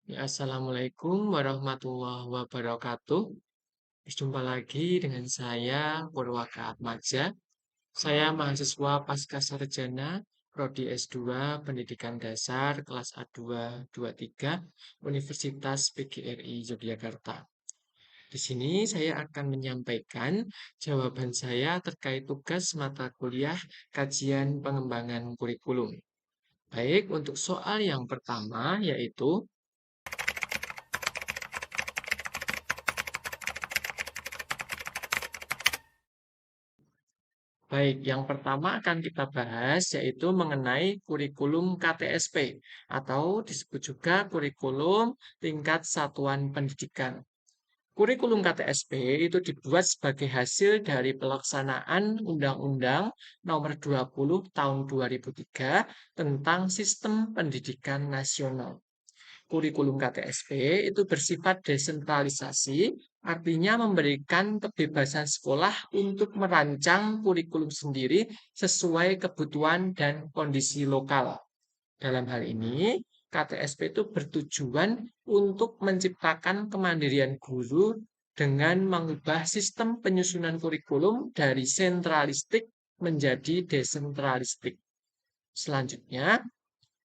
Ya, Assalamualaikum warahmatullahi wabarakatuh. Berjumpa lagi dengan saya, Purwaka Atmaja. Saya mahasiswa Pascasarjana, Prodi S2 Pendidikan Dasar, kelas A223, Universitas PGRI Yogyakarta. Di sini saya akan menyampaikan jawaban saya terkait tugas mata kuliah kajian pengembangan kurikulum. Baik, untuk soal yang pertama yaitu Baik, yang pertama akan kita bahas yaitu mengenai kurikulum KTSP atau disebut juga kurikulum tingkat satuan pendidikan. Kurikulum KTSP itu dibuat sebagai hasil dari pelaksanaan Undang-Undang Nomor 20 Tahun 2003 tentang Sistem Pendidikan Nasional. Kurikulum KTSP itu bersifat desentralisasi, artinya memberikan kebebasan sekolah untuk merancang kurikulum sendiri sesuai kebutuhan dan kondisi lokal. Dalam hal ini, KTSP itu bertujuan untuk menciptakan kemandirian guru dengan mengubah sistem penyusunan kurikulum dari sentralistik menjadi desentralistik. Selanjutnya,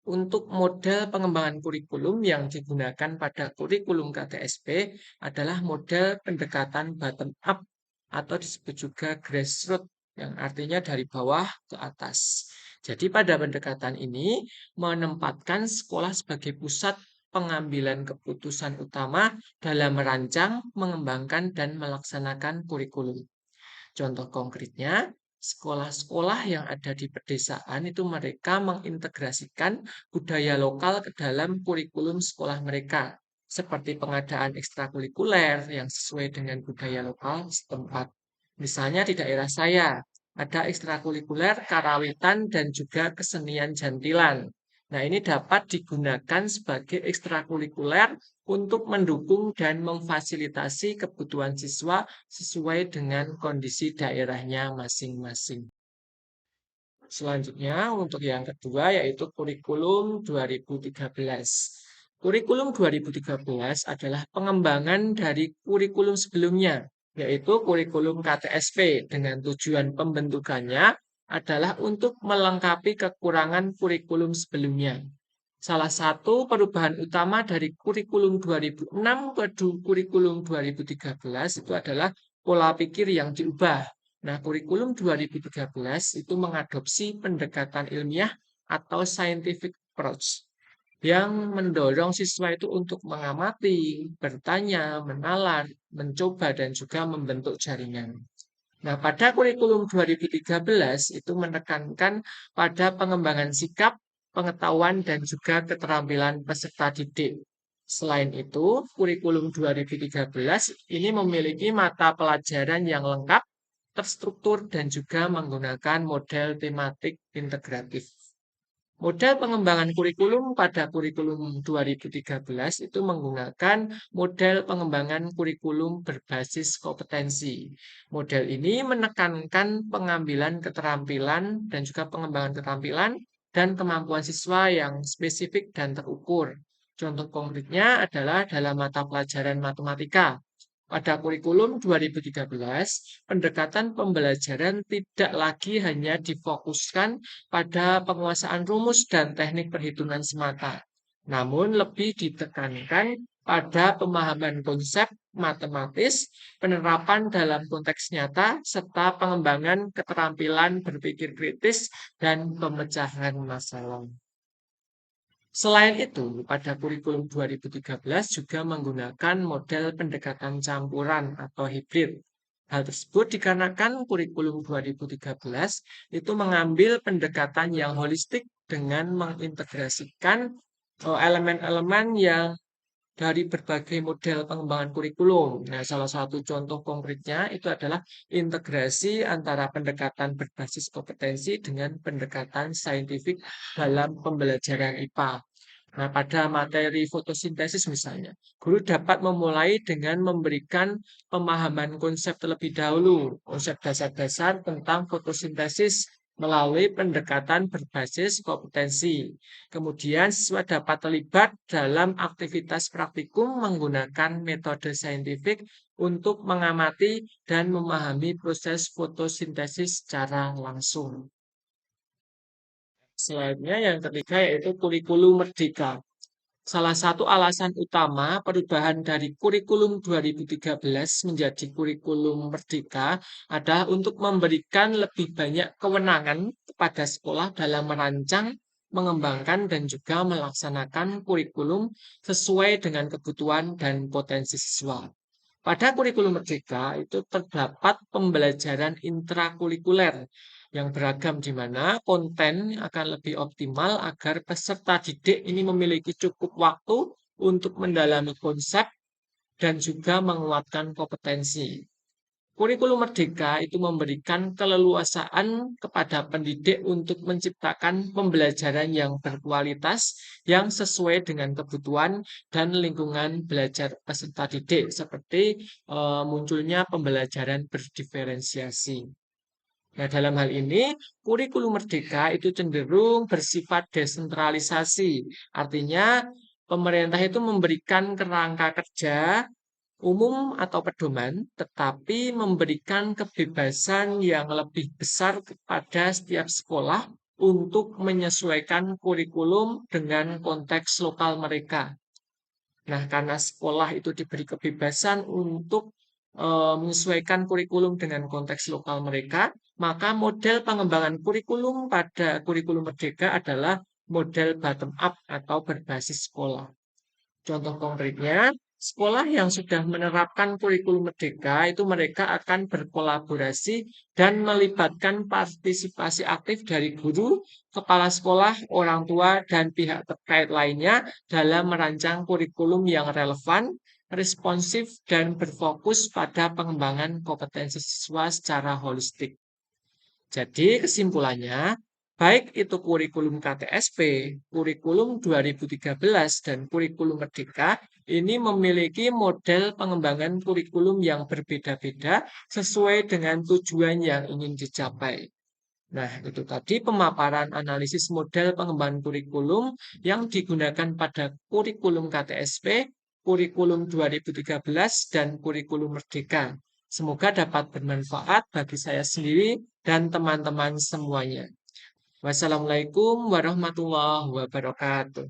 untuk model pengembangan kurikulum yang digunakan pada kurikulum KTSP adalah model pendekatan bottom up atau disebut juga grassroots yang artinya dari bawah ke atas. Jadi pada pendekatan ini menempatkan sekolah sebagai pusat pengambilan keputusan utama dalam merancang, mengembangkan, dan melaksanakan kurikulum. Contoh konkretnya, sekolah-sekolah yang ada di pedesaan itu mereka mengintegrasikan budaya lokal ke dalam kurikulum sekolah mereka, seperti pengadaan ekstrakurikuler yang sesuai dengan budaya lokal setempat. Misalnya di daerah saya, ada ekstrakurikuler karawitan dan juga kesenian jantilan. Nah, ini dapat digunakan sebagai ekstrakurikuler untuk mendukung dan memfasilitasi kebutuhan siswa sesuai dengan kondisi daerahnya masing-masing. Selanjutnya, untuk yang kedua yaitu kurikulum 2013. Kurikulum 2013 adalah pengembangan dari kurikulum sebelumnya, yaitu kurikulum KTSP dengan tujuan pembentukannya adalah untuk melengkapi kekurangan kurikulum sebelumnya. Salah satu perubahan utama dari kurikulum 2006 ke kurikulum 2013 itu adalah pola pikir yang diubah. Nah, kurikulum 2013 itu mengadopsi pendekatan ilmiah atau scientific approach yang mendorong siswa itu untuk mengamati, bertanya, menalar, mencoba, dan juga membentuk jaringan. Nah, pada kurikulum 2013 itu menekankan pada pengembangan sikap, pengetahuan, dan juga keterampilan peserta didik. Selain itu, kurikulum 2013 ini memiliki mata pelajaran yang lengkap, terstruktur, dan juga menggunakan model tematik integratif. Model pengembangan kurikulum pada kurikulum 2013 itu menggunakan model pengembangan kurikulum berbasis kompetensi. Model ini menekankan pengambilan keterampilan dan juga pengembangan keterampilan dan kemampuan siswa yang spesifik dan terukur. Contoh konkretnya adalah dalam mata pelajaran matematika. Pada kurikulum 2013, pendekatan pembelajaran tidak lagi hanya difokuskan pada penguasaan rumus dan teknik perhitungan semata, namun lebih ditekankan pada pemahaman konsep matematis, penerapan dalam konteks nyata, serta pengembangan keterampilan berpikir kritis dan pemecahan masalah. Selain itu, pada kurikulum 2013 juga menggunakan model pendekatan campuran atau hibrid. Hal tersebut dikarenakan kurikulum 2013 itu mengambil pendekatan yang holistik dengan mengintegrasikan elemen-elemen yang dari berbagai model pengembangan kurikulum. Nah, salah satu contoh konkretnya itu adalah integrasi antara pendekatan berbasis kompetensi dengan pendekatan saintifik dalam pembelajaran IPA. Nah, pada materi fotosintesis misalnya, guru dapat memulai dengan memberikan pemahaman konsep terlebih dahulu, konsep dasar-dasar tentang fotosintesis melalui pendekatan berbasis kompetensi. Kemudian siswa dapat terlibat dalam aktivitas praktikum menggunakan metode saintifik untuk mengamati dan memahami proses fotosintesis secara langsung. Selanjutnya yang ketiga yaitu kurikulum merdeka. Salah satu alasan utama perubahan dari kurikulum 2013 menjadi kurikulum merdeka adalah untuk memberikan lebih banyak kewenangan kepada sekolah dalam merancang, mengembangkan, dan juga melaksanakan kurikulum sesuai dengan kebutuhan dan potensi siswa. Pada kurikulum merdeka itu terdapat pembelajaran intrakurikuler yang beragam di mana konten akan lebih optimal agar peserta didik ini memiliki cukup waktu untuk mendalami konsep dan juga menguatkan kompetensi. Kurikulum Merdeka itu memberikan keleluasaan kepada pendidik untuk menciptakan pembelajaran yang berkualitas yang sesuai dengan kebutuhan dan lingkungan belajar peserta didik seperti munculnya pembelajaran berdiferensiasi. Nah, dalam hal ini, kurikulum merdeka itu cenderung bersifat desentralisasi. Artinya, pemerintah itu memberikan kerangka kerja umum atau pedoman, tetapi memberikan kebebasan yang lebih besar kepada setiap sekolah untuk menyesuaikan kurikulum dengan konteks lokal mereka. Nah, karena sekolah itu diberi kebebasan untuk menyesuaikan kurikulum dengan konteks lokal mereka, maka model pengembangan kurikulum pada kurikulum merdeka adalah model bottom up atau berbasis sekolah. Contoh konkretnya, sekolah yang sudah menerapkan kurikulum merdeka itu mereka akan berkolaborasi dan melibatkan partisipasi aktif dari guru, kepala sekolah, orang tua, dan pihak terkait lainnya dalam merancang kurikulum yang relevan, responsif, dan berfokus pada pengembangan kompetensi siswa secara holistik. Jadi kesimpulannya, baik itu kurikulum KTSP, kurikulum 2013, dan kurikulum Merdeka, ini memiliki model pengembangan kurikulum yang berbeda-beda sesuai dengan tujuan yang ingin dicapai. Nah, itu tadi pemaparan analisis model pengembangan kurikulum yang digunakan pada kurikulum KTSP, kurikulum 2013, dan kurikulum Merdeka. Semoga dapat bermanfaat bagi saya sendiri dan teman-teman semuanya. Wassalamualaikum warahmatullahi wabarakatuh.